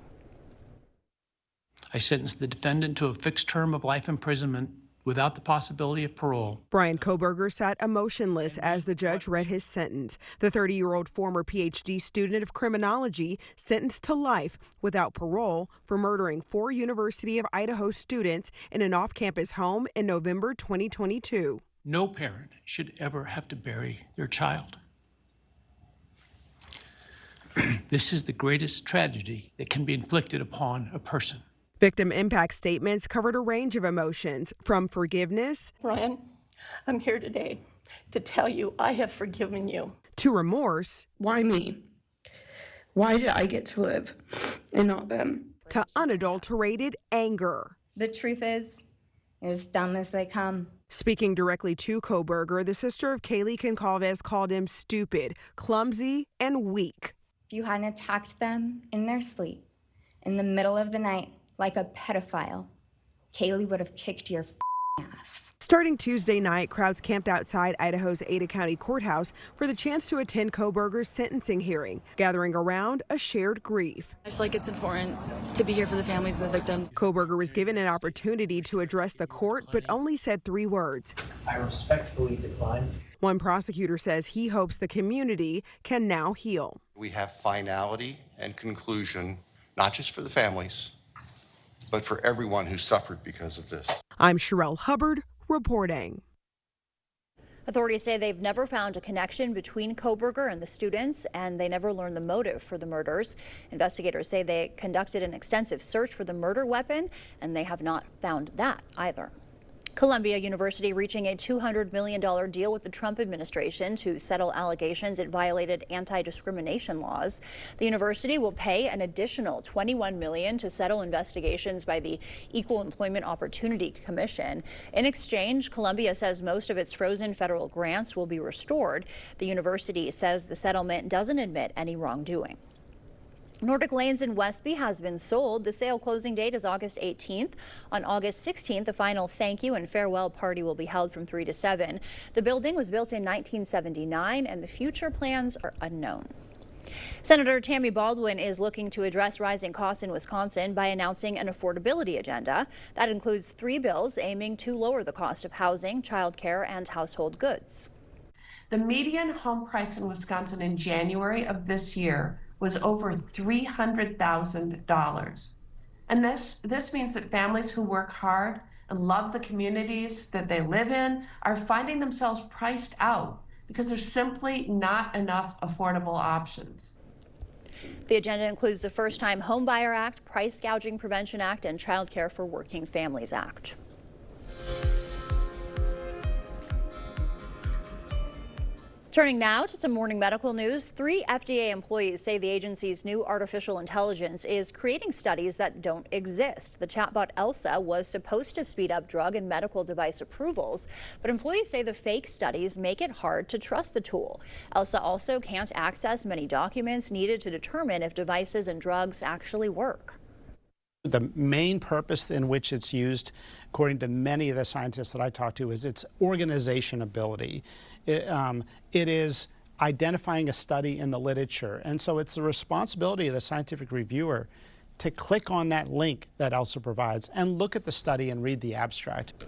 I sentenced the defendant to a fixed term of life imprisonment without the possibility of parole. Bryan Kohberger sat emotionless as the judge read his sentence. The 30-year-old former PhD student of criminology sentenced to life without parole for murdering 4 University of Idaho students in an off-campus home in November 2022. No parent should ever have to bury their child. This is the greatest tragedy that can be inflicted upon a person. Victim impact statements covered a range of emotions, from forgiveness, Ryan, I'm here today to tell you I have forgiven you, to remorse. Why me? Why did I get to live and not them? To unadulterated anger. The truth is, you're as dumb as they come. Speaking directly to Kohberger, the sister of Kaylee Goncalves called him stupid, clumsy, and weak. If you hadn't attacked them in their sleep, in the middle of the night, like a pedophile, Kaylee would have kicked your ass. Starting Tuesday night, crowds camped outside Idaho's Ada County Courthouse for the chance to attend Kohberger's sentencing hearing, gathering around a shared grief. I feel like it's important to be here for the families of the victims. Kohberger was given an opportunity to address the court, but only said 3 words. I respectfully decline. One prosecutor says he hopes the community can now heal. We have finality and conclusion, not just for the families, but for everyone who suffered because of this. I'm Sherelle Hubbard reporting. Authorities say they've never found a connection between Kohberger and the students, and they never learned the motive for the murders. Investigators say they conducted an extensive search for the murder weapon, and they have not found that either. Columbia University reaching a $200 million deal with the Trump administration to settle allegations it violated anti-discrimination laws. The university will pay an additional $21 million to settle investigations by the Equal Employment Opportunity Commission. In exchange, Columbia says most of its frozen federal grants will be restored. The university says the settlement doesn't admit any wrongdoing. Nordic Lanes in Westby has been sold. The sale closing date is August 18th. On August 16th, the final thank you and farewell party will be held from 3 to 7. The building was built in 1979 and the future plans are unknown. Senator Tammy Baldwin is looking to address rising costs in Wisconsin by announcing an affordability agenda. That includes 3 bills aiming to lower the cost of housing, childcare, and household goods. The median home price in Wisconsin in January of this year was over $300,000. And this means that families who work hard and love the communities that they live in are finding themselves priced out because there's simply not enough affordable options. The agenda includes the First Time Homebuyer Act, Price Gouging Prevention Act, and Child Care for Working Families Act. Turning now to some morning medical news, 3 FDA employees say the agency's new artificial intelligence is creating studies that don't exist. The chatbot Elsa was supposed to speed up drug and medical device approvals, but employees say the fake studies make it hard to trust the tool. Elsa also can't access many documents needed to determine if devices and drugs actually work. The main purpose in which it's used, according to many of the scientists that I talk to, is its organization ability. It is identifying a study in the literature. And so it's the responsibility of the scientific reviewer to click on that link that ELSA provides and look at the study and read the abstract.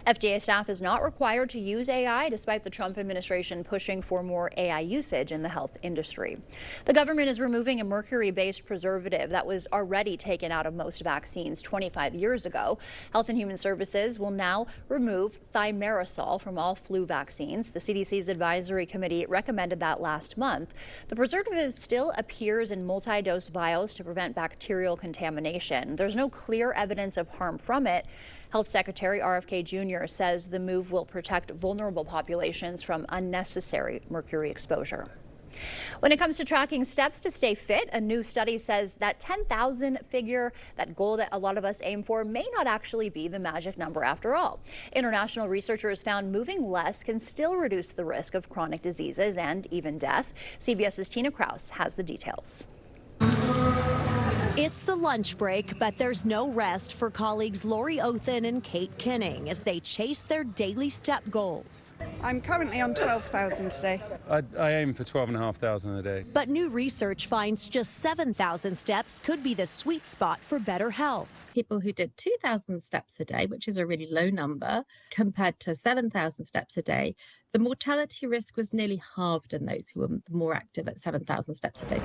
FDA staff is not required to use AI, despite the Trump administration pushing for more AI usage in the health industry. The government is removing a mercury-based preservative that was already taken out of most vaccines 25 years ago. Health and Human Services will now remove thimerosal from all flu vaccines. The CDC's advisory committee recommended that last month. The preservative still appears in multi-dose vials to prevent bacterial contamination. There's no clear evidence of harm from it. Health Secretary RFK Jr. says the move will protect vulnerable populations from unnecessary mercury exposure. When it comes to tracking steps to stay fit, a new study says that 10,000 figure, that goal that a lot of us aim for, may not actually be the magic number after all. International researchers found moving less can still reduce the risk of chronic diseases and even death. CBS's Tina Kraus has the details. It's the lunch break, but there's no rest for colleagues Lori Othen and Kate Kinning as they chase their daily step goals. I'm currently on 12,000 today. I aim for 12,500 a day. But new research finds just 7,000 steps could be the sweet spot for better health. People who did 2,000 steps a day, which is a really low number, compared to 7,000 steps a day, the mortality risk was nearly halved in those who were more active at 7,000 steps a day.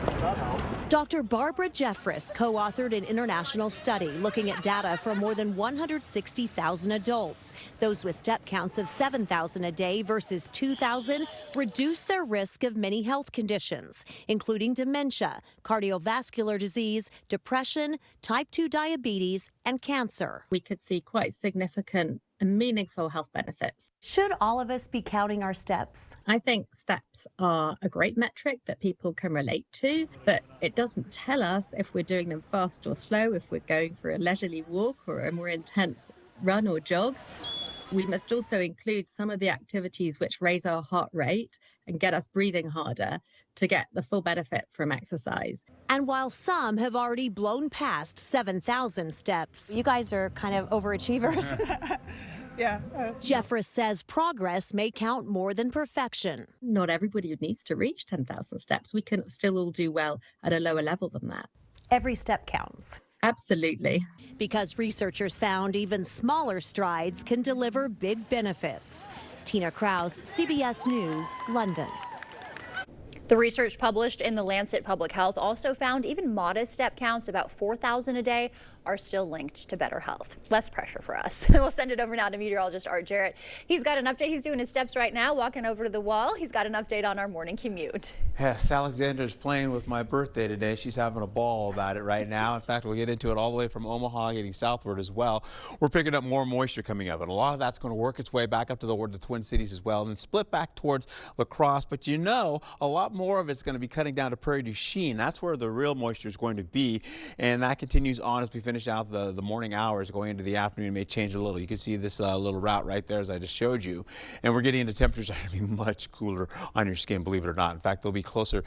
Dr. Barbara Jeffress co-authored an international study looking at data from more than 160,000 adults. Those with step counts of 7,000 a day versus 2,000 reduce their risk of many health conditions, including dementia, cardiovascular disease, depression, type 2 diabetes, and cancer. We could see quite significant and meaningful health benefits. Should all of us be counting our steps? I think steps are a great metric that people can relate to, but it doesn't tell us if we're doing them fast or slow, if we're going for a leisurely walk or a more intense run or jog. We must also include some of the activities which raise our heart rate and get us breathing harder to get the full benefit from exercise. And while some have already blown past 7,000 steps, you guys are kind of overachievers. Yeah. Jeffress says progress may count more than perfection. Not everybody needs to reach 10,000 steps. We can still all do well at a lower level than that. Every step counts. Absolutely. Because researchers found even smaller strides can deliver big benefits. Tina Kraus, CBS News, London. The research published in The Lancet Public Health also found even modest step counts, about 4,000 a day, are still linked to better health. Less pressure for us. We'll send it over now to meteorologist Art Jarrett. He's got an update. He's doing his steps right now, walking over to the wall. He's got an update on our morning commute. Yes, Alexander's playing with my birthday today. She's having a ball about it right now. In fact, we'll get into it all the way from Omaha, getting southward as well. We're picking up more moisture coming up, and a lot of that's going to work its way back up to the Twin Cities as well, and then split back towards La Crosse. But you know, a lot more of it's going to be cutting down to Prairie du Chien. That's where the real moisture is going to be, and that continues on as we finish out the morning hours. Going into the afternoon, it may change a little. You can see this little route right there as I just showed you, and we're getting into temperatures that are going to be much cooler on your skin, believe it or not. In fact, they'll be closer,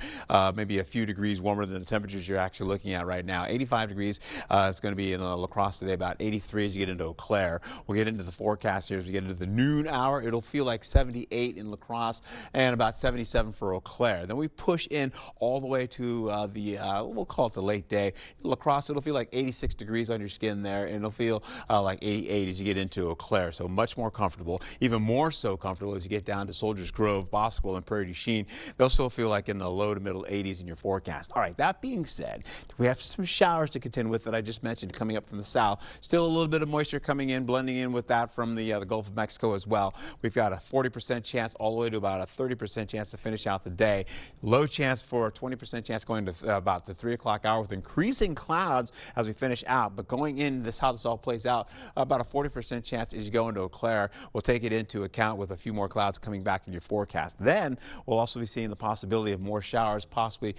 maybe a few degrees warmer than the temperatures you're actually looking at right now. 85 degrees it's going to be in La Crosse today, about 83 as you get into Eau Claire. We'll get into the forecast here as we get into the noon hour. It'll feel like 78 in La Crosse and about 77 for Eau Claire. Then we push in all the way to we'll call it the late day. La Crosse, it'll feel like 86 degrees on your skin there, and it'll feel like 88 as you get into Eau Claire. So much more comfortable, even more so comfortable as you get down to Soldiers Grove, Bosquel, and Prairie du Chien. They'll still feel like in the low to middle 80s in your forecast. All right, that being said, we have some showers to contend with that I just mentioned coming up from the south. Still a little bit of moisture coming in, blending in with that from the Gulf of Mexico as well. We've got a 40% chance all the way to about a 30% chance to finish out the day. Low chance for a 20% chance going to about the 3 o'clock hour with increasing clouds as we finish out. But going in this, how this all plays out, about a 40% chance as you go into Eau Claire. We'll take it into account with a few more clouds coming back in your forecast. Then we'll also be seeing the possibility of more showers, possibly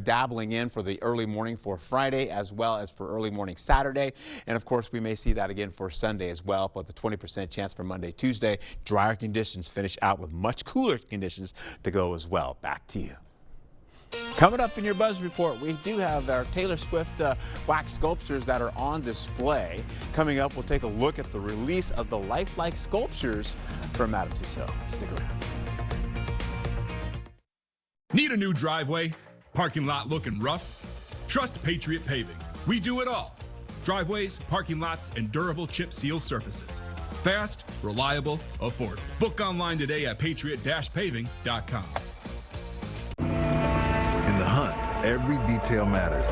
dabbling in for the early morning for Friday as well as for early morning Saturday. And of course, we may see that again for Sunday as well, but the 20% chance for Monday, Tuesday. Drier conditions finish out with much cooler conditions to go as well. Back to you. Coming up in your Buzz Report, we do have our Taylor Swift wax sculptures that are on display. Coming up, we'll take a look at the release of the lifelike sculptures from Madame Tussauds. Stick around. Need a new driveway? Parking lot looking rough? Trust Patriot Paving. We do it all. Driveways, parking lots, and durable chip seal surfaces. Fast, reliable, affordable. Book online today at patriot-paving.com. In the hunt, every detail matters.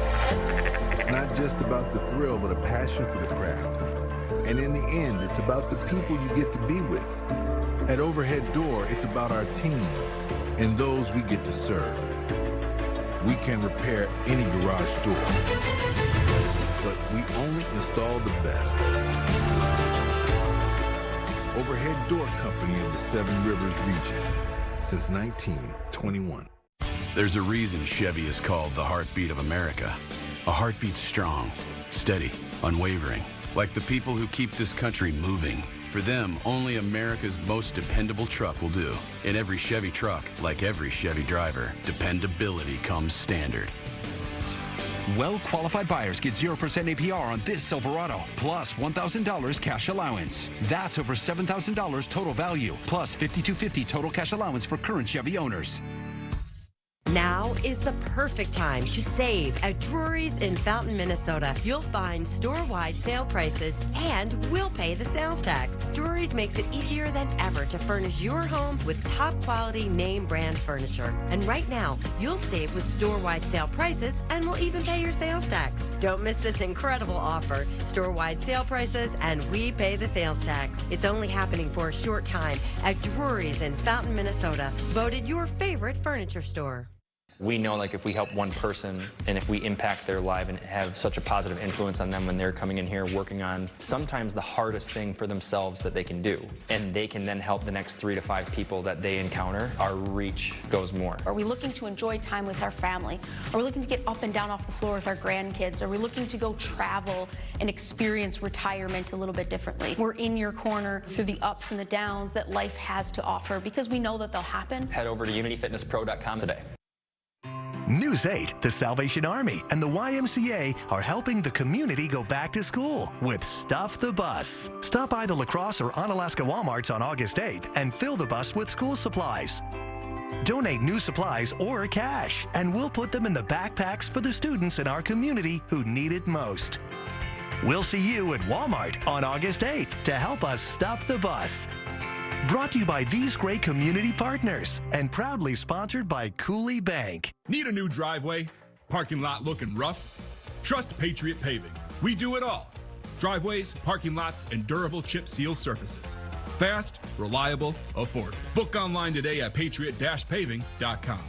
It's not just about the thrill, but a passion for the craft. And in the end, it's about the people you get to be with. At Overhead Door, it's about our team and those we get to serve. We can repair any garage door, but we only install the best. Overhead Door Company of the Seven Rivers region since 1921. There's a reason Chevy is called the heartbeat of America. A heartbeat strong, steady, unwavering, like the people who keep this country moving. For them, only America's most dependable truck will do. In every Chevy truck, like every Chevy driver, dependability comes standard. Well-qualified buyers get 0% APR on this Silverado, plus $1,000 cash allowance. That's over $7,000 total value, plus $5,250 total cash allowance for current Chevy owners. Now is the perfect time to save at Drury's in Fountain, Minnesota. You'll find store-wide sale prices and we'll pay the sales tax. Drury's makes it easier than ever to furnish your home with top-quality name brand furniture. And right now, you'll save with store-wide sale prices and we'll even pay your sales tax. Don't miss this incredible offer. Store-wide sale prices and we pay the sales tax. It's only happening for a short time at Drury's in Fountain, Minnesota. Voted your favorite furniture store. We know, like, if we help one person and if we impact their life and have such a positive influence on them when they're coming in here working on sometimes the hardest thing for themselves that they can do, and they can then help the next 3 to 5 people that they encounter, our reach goes more. Are we looking to enjoy time with our family? Are we looking to get up and down off the floor with our grandkids? Are we looking to go travel and experience retirement a little bit differently? We're in your corner through the ups and the downs that life has to offer because we know that they'll happen. Head over to unityfitnesspro.com today. News 8, the Salvation Army and the YMCA are helping the community go back to school with Stuff the Bus. Stop by the La Crosse or Onalaska Walmarts on August 8th and fill the bus with school supplies. Donate new supplies or cash, and we'll put them in the backpacks for the students in our community who need it most. We'll see you at Walmart on August 8th to help us stuff the bus. Brought to you by these great community partners and proudly sponsored by Cooley Bank. Need a new driveway? Parking lot looking rough? Trust Patriot Paving. We do it all. Driveways, parking lots, and durable chip seal surfaces. Fast, reliable, affordable. Book online today at patriot-paving.com.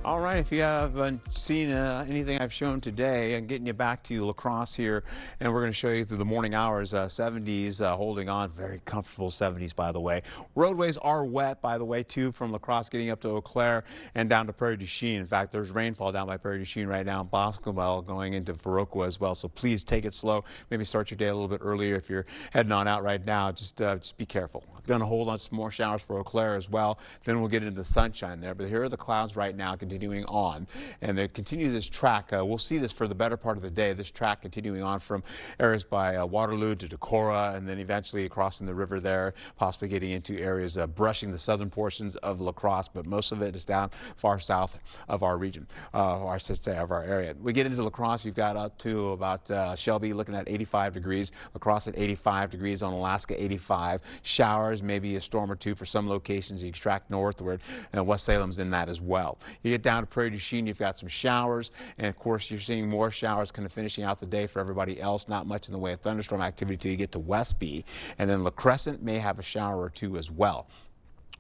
All right, if you haven't seen anything I've shown today, I'm getting you back to La Crosse here, and we're going to show you through the morning hours, 70s, holding on, very comfortable 70s, by the way. Roadways are wet, by the way, too, from La Crosse getting up to Eau Claire and down to Prairie du Chien. In fact, there's rainfall down by Prairie du Chien right now, Boscobel going into Viroqua as well, so please take it slow. Maybe start your day a little bit earlier if you're heading on out right now. Just be careful. Going to hold on some more showers for Eau Claire as well. Then we'll get into the sunshine there, but here are the clouds right now continuing on, and they continue this track. We'll see this for the better part of the day, this track continuing on from areas by Waterloo to Decorah, and then eventually crossing the river there, possibly getting into areas brushing the southern portions of La Crosse, but most of it is down far south of our region, or I should say of our area. We get into La Crosse, you've got up to about Shelby looking at 85 degrees, La Crosse at 85 degrees, on Alaska 85, showers, maybe a storm or two for some locations. You track northward, and West Salem's in that as well. You get down to Prairie du Chien, you've got some showers, and of course you're seeing more showers kind of finishing out the day for everybody else. Not much in the way of thunderstorm activity till you get to Westby, and then La Crescent may have a shower or two as well.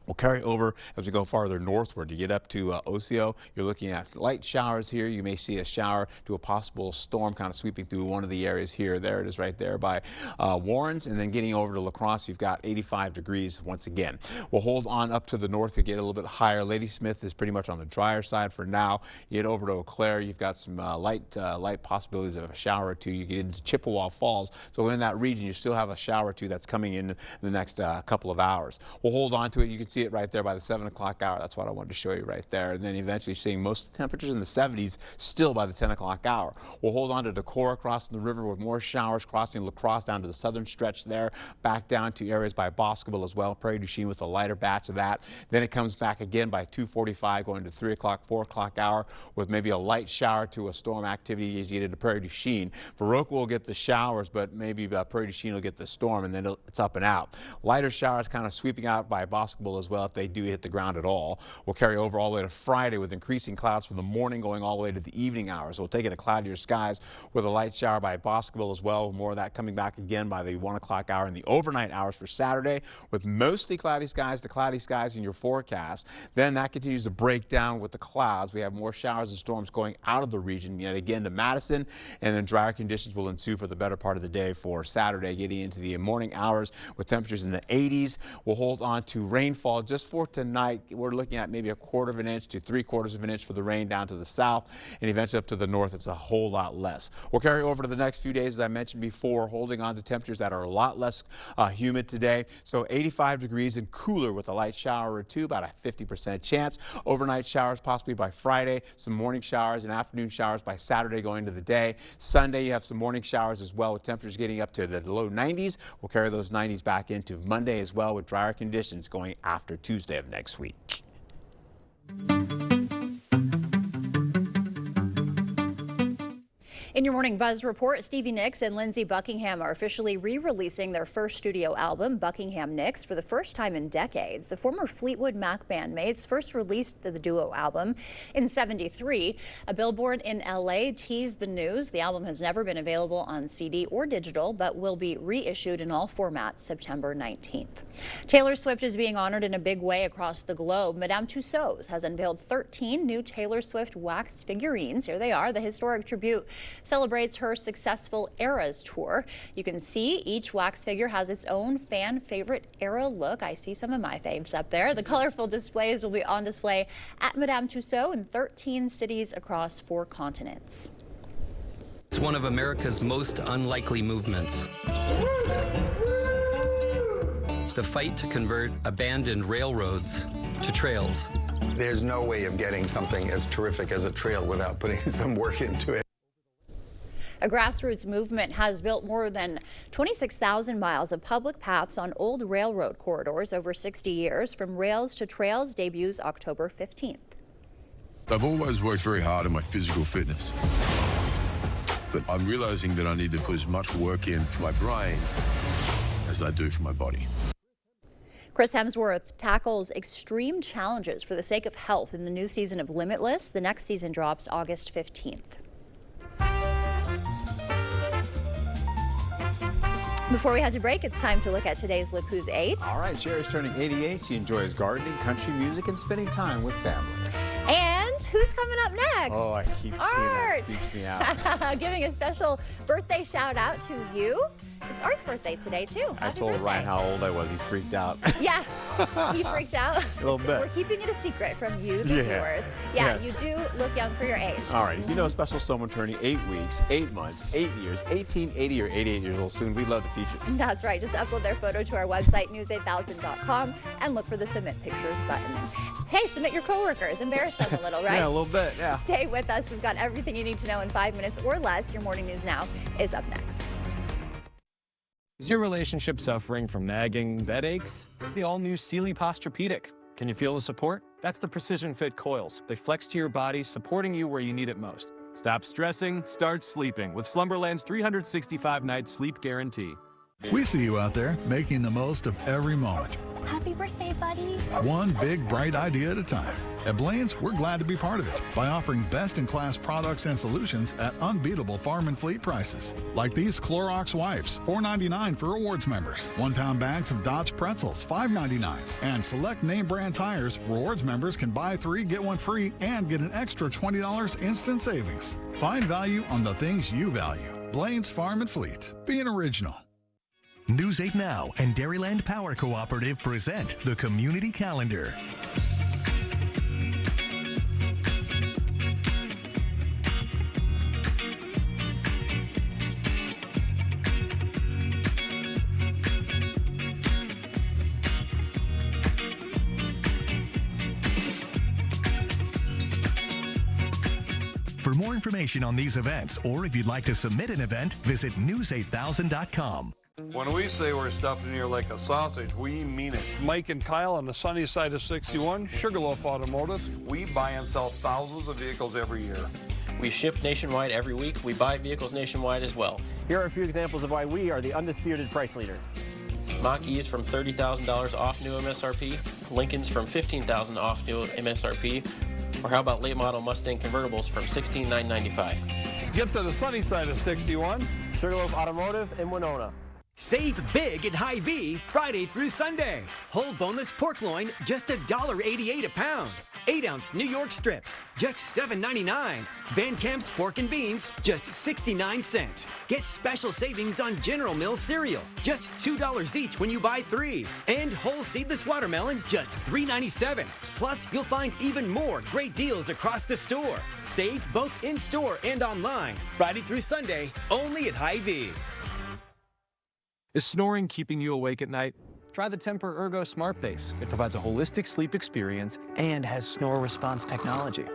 We'll carry over as we go farther northward. You get up to Osseo, you're looking at light showers here. You may see a shower to a possible storm kind of sweeping through one of the areas here. There it is right there by Warrens. And then getting over to La Crosse, you've got 85 degrees once again. We'll hold on up to the north to get a little bit higher. Ladysmith is pretty much on the drier side for now. You get over to Eau Claire, you've got some light possibilities of a shower or two. You get into Chippewa Falls. So in that region, you still have a shower or two that's coming in the next couple of hours. We'll hold on to it. You can see it right there by the 7 o'clock hour. That's what I wanted to show you right there. And then eventually seeing most of the temperatures in the 70s still by the 10 o'clock hour. We'll hold on to Decorah crossing the river with more showers crossing La Crosse down to the southern stretch there, back down to areas by Boscobel as well. Prairie du Chien with a lighter batch of that. Then it comes back again by 2:45 going to 3 o'clock, 4 o'clock hour with maybe a light shower to a storm activity as you get into Prairie du Chien. Viroqua will get the showers, but maybe Prairie du Chien will get the storm, and then it's up and out. Lighter showers kind of sweeping out by Boscobel as well if they do hit the ground at all. We'll carry over all the way to Friday with increasing clouds from the morning going all the way to the evening hours. We'll take it to cloudier skies with a light shower by Boscobel as well. More of that coming back again by the 1 o'clock hour in the overnight hours for Saturday with mostly cloudy skies to cloudy skies in your forecast. Then that continues to break down with the clouds. We have more showers and storms going out of the region yet again to Madison, and then drier conditions will ensue for the better part of the day for Saturday, getting into the morning hours with temperatures in the 80s. We'll hold on to rainfall snowfall. Just for tonight, we're looking at maybe 1/4 of an inch to 3/4 of an inch for the rain down to the south, and eventually up to the north, it's a whole lot less. We'll carry over to the next few days, as I mentioned before, holding on to temperatures that are a lot less humid today. So 85 degrees and cooler with a light shower or two, about a 50% chance. Overnight showers possibly by Friday, some morning showers and afternoon showers by Saturday going into the day. Sunday, you have some morning showers as well with temperatures getting up to the low 90s. We'll carry those 90s back into Monday as well with drier conditions going after Tuesday of next week. In your Morning Buzz report, Stevie Nicks and Lindsey Buckingham are officially re-releasing their first studio album, Buckingham Nicks, for the first time in decades. The former Fleetwood Mac bandmates first released the duo album in '73. A billboard in LA teased the news. The album has never been available on CD or digital, but will be reissued in all formats September 19th. Taylor Swift is being honored in a big way across the globe. Madame Tussauds has unveiled 13 new Taylor Swift wax figurines. Here they are. The historic tribute celebrates her successful Eras tour. You can see each wax figure has its own fan favorite era look. I see some of my faves up there. The colorful displays will be on display at Madame Tussauds in 13 cities across 4 continents. It's one of America's most unlikely movements. The fight to convert abandoned railroads to trails. There's no way of getting something as terrific as a trail without putting some work into it. A grassroots movement has built more than 26,000 miles of public paths on old railroad corridors over 60 years. From Rails to Trails debuts October 15th. I've always worked very hard on my physical fitness, but I'm realizing that I need to put as much work in for my brain as I do for my body. Chris Hemsworth tackles extreme challenges for the sake of health in the new season of Limitless. The next season drops August 15th. Before we head to break, it's time to look at today's Look Who's 8. All right, Sherry's turning 88. She enjoys gardening, country music, and spending time with family. And who's coming up next? Oh, I keep seeing that. Freaks me out. Giving a special birthday shout out to you. It's Art's birthday today, too. I told Ryan how old I was. He freaked out. Yeah, he freaked out. A little bit. We're keeping it a secret from you, the viewers. Yeah, you do look young for your age. All right, if you know a special someone turning 8 weeks, 8 months, 8 years, 18, 80, or 88 years old soon, we'd love to feature them. That's right. Just upload their photo to our website, news8000.com, and look for the Submit Pictures button. Hey, submit your coworkers. Embarrass them a little, right? Yeah, a little bit, yeah. Stay with us. We've got everything you need to know in 5 minutes or less. Your Morning News Now is up next. Is your relationship suffering from nagging bed aches? The all-new Sealy Posturepedic. Can you feel the support? That's the Precision Fit coils. They flex to your body, supporting you where you need it most. Stop stressing, start sleeping with Slumberland's 365-night sleep guarantee. We see you out there making the most of every moment. Happy birthday, buddy. One big, bright idea at a time. At Blaine's, we're glad to be part of it by offering best-in-class products and solutions at unbeatable farm and fleet prices. Like these Clorox wipes, $4.99 for rewards members. 1-pound bags of Dots pretzels, $5.99. And select name brand tires, rewards members can buy 3, get 1 free, and get an extra $20 instant savings. Find value on the things you value. Blaine's Farm and Fleet. Being original. News 8 Now and Dairyland Power Cooperative present the Community Calendar. For more information on these events, or if you'd like to submit an event, visit news8000.com. When we say we're stuffed in here like a sausage, we mean it. Mike and Kyle on the sunny side of 61, Sugarloaf Automotive. We buy and sell thousands of vehicles every year. We ship nationwide every week. We buy vehicles nationwide as well. Here are a few examples of why we are the undisputed price leader. Mach-E's from $30,000 off new MSRP. Lincoln's from $15,000 off new MSRP. Or how about late model Mustang convertibles from $16,995. Get to the sunny side of 61. Sugarloaf Automotive in Winona. Save big at Hy-Vee Friday through Sunday. Whole boneless pork loin, just $1.88 a pound. 8-ounce New York strips, just $7.99. Van Camp's pork and beans, just 69 cents. Get special savings on General Mills cereal, just $2 each when you buy 3. And whole seedless watermelon, just $3.97. Plus, you'll find even more great deals across the store. Save both in-store and online. Friday through Sunday, only at Hy-Vee. Is snoring keeping you awake at night? Try the Temper-Ergo Smart Base. It provides a holistic sleep experience and has snore response technology.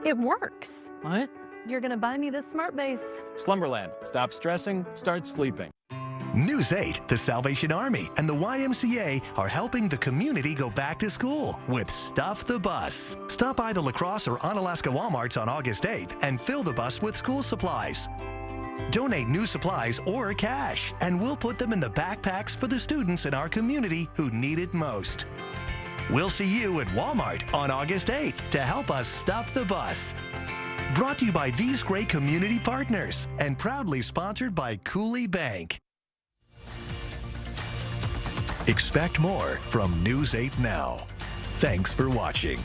It works. What? You're gonna buy me this smart base. Slumberland. Stop stressing, start sleeping. News 8, the Salvation Army and the YMCA are helping the community go back to school with Stuff the Bus. Stop by the La Crosse or Onalaska Walmarts on August 8th and fill the bus with school supplies. Donate new supplies or cash, and we'll put them in the backpacks for the students in our community who need it most. We'll see you at Walmart on August 8th to help us stuff the bus. Brought to you by these great community partners and proudly sponsored by Cooley Bank. Expect more from News 8 Now. Thanks for watching.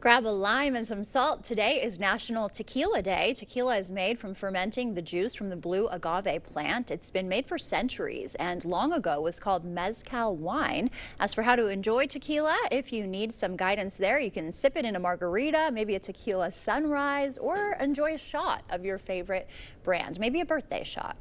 Grab a lime and some salt. Today is National Tequila Day. Tequila is made from fermenting the juice from the blue agave plant. It's been made for centuries and long ago was called mezcal wine. As for how to enjoy tequila, if you need some guidance there, you can sip it in a margarita, maybe a tequila sunrise, or enjoy a shot of your favorite brand, maybe a birthday shot.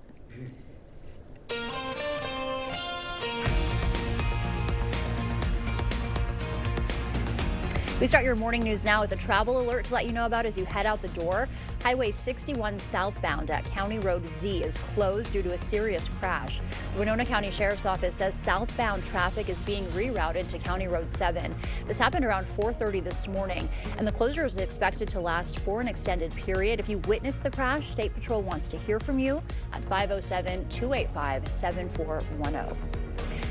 We start your morning news now with a travel alert to let you know about as you head out the door. Highway 61 southbound at County Road Z is closed due to a serious crash. The Winona County Sheriff's Office says southbound traffic is being rerouted to County Road 7. This happened around 4:30 this morning, and the closure is expected to last for an extended period. If you witnessed the crash, State Patrol wants to hear from you at 507-285-7410.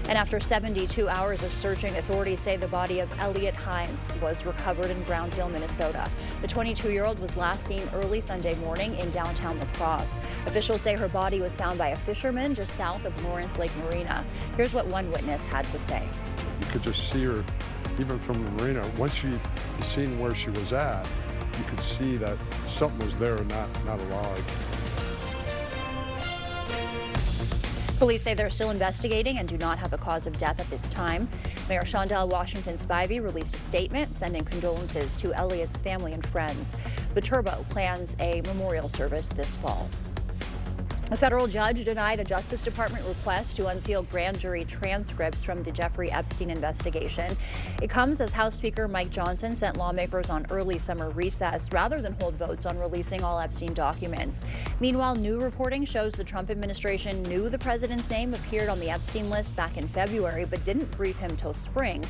And after 72 hours of searching, authorities say the body of Elliot Hines was recovered in Brownsville, Minnesota. The 22-year-old was last seen early Sunday morning in downtown La Crosse. Officials say her body was found by a fisherman just south of Lawrence Lake Marina. Here's what one witness had to say. You could just see her, even from the marina. Once you seen where she was at, you could see that something was there, not a log. Police say they're still investigating and do not have a cause of death at this time. Mayor Shondell Washington Spivey released a statement sending condolences to Elliot's family and friends. The Turbo plans a memorial service this fall. A federal judge denied a Justice Department request to unseal grand jury transcripts from the Jeffrey Epstein investigation. It comes as House Speaker Mike Johnson sent lawmakers on early summer recess rather than hold votes on releasing all Epstein documents. Meanwhile, new reporting shows the Trump administration knew the president's name appeared on the Epstein list back in February, but didn't brief him till spring.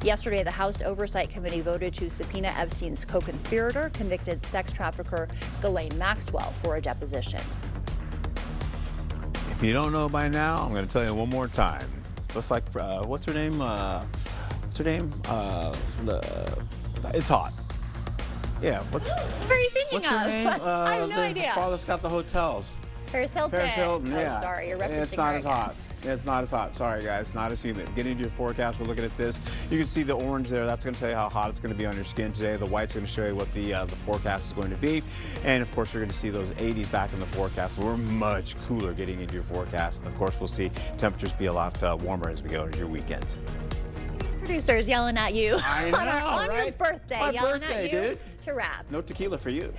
Yesterday, the House Oversight Committee voted to subpoena Epstein's co-conspirator, convicted sex trafficker Ghislaine Maxwell, for a deposition. If you don't know by now, I'm going to tell you one more time. Just like, what's her name? It's hot. Yeah, what's What are you thinking what's her name? I have no idea. The father's got the hotels. Paris Hilton. Paris Hilton, yeah. Oh, sorry, you're referencing It's not her as again. hot. It's not as hot. Sorry, guys. Not as humid. Getting into your forecast, we're looking at this. You can see the orange there. That's going to tell you how hot it's going to be on your skin today. The white's going to show you what the forecast is going to be. And, of course, you're going to see those 80s back in the forecast. So we're much cooler getting into your forecast. And, of course, we'll see temperatures be a lot warmer as we go into your weekend. Producers yelling at you. I know, on your right? birthday. It's my yelling birthday, at you dude. to rap. No tequila for you.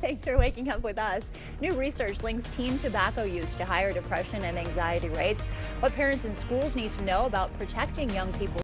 Thanks for waking up with us. New research links teen tobacco use to higher depression and anxiety rates. What parents and schools need to know about protecting young people